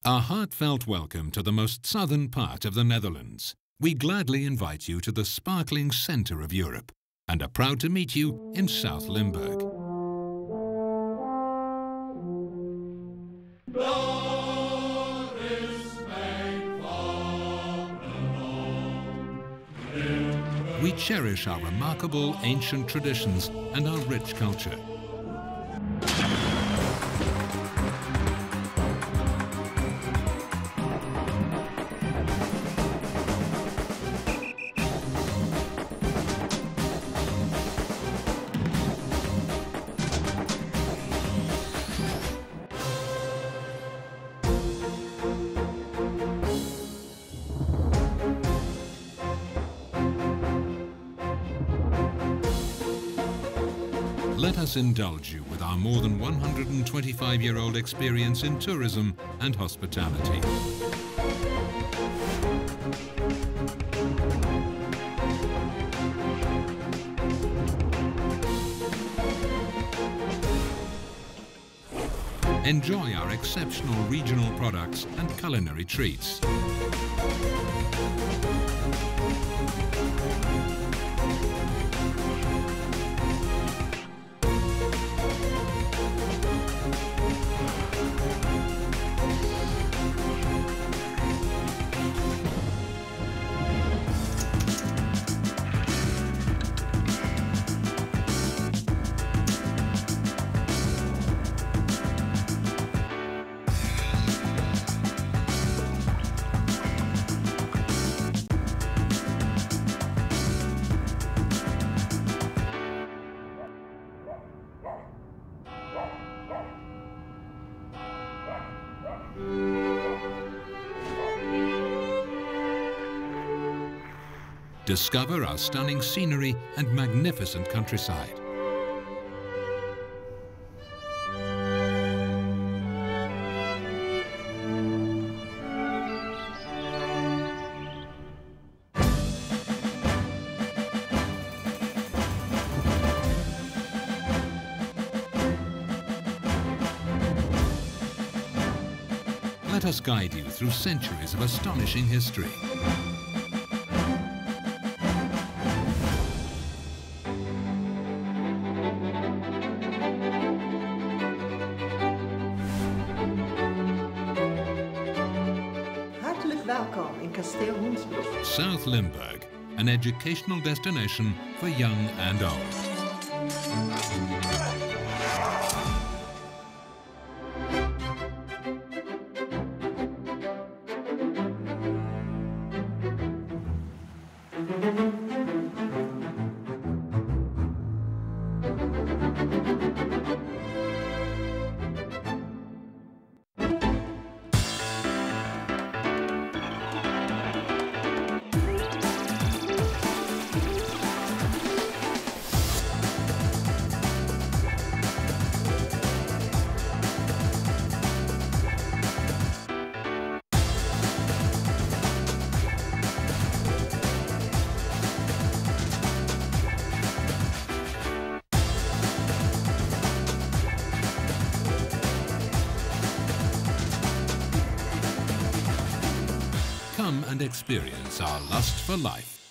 A heartfelt welcome to the most southern part of the Netherlands. We gladly invite you to the sparkling centre of Europe and are proud to meet you in Zuid-Limburg. We cherish our remarkable ancient traditions and our rich culture. Let us indulge you with our more than 125-year-old experience in tourism and hospitality. Enjoy our exceptional regional products and culinary treats. Discover our stunning scenery and magnificent countryside. Let us guide you through centuries of astonishing history. Welkom in Kasteel Hoensbroek. Zuid-Limburg, an educational destination for young and old. Come and experience our lust for life.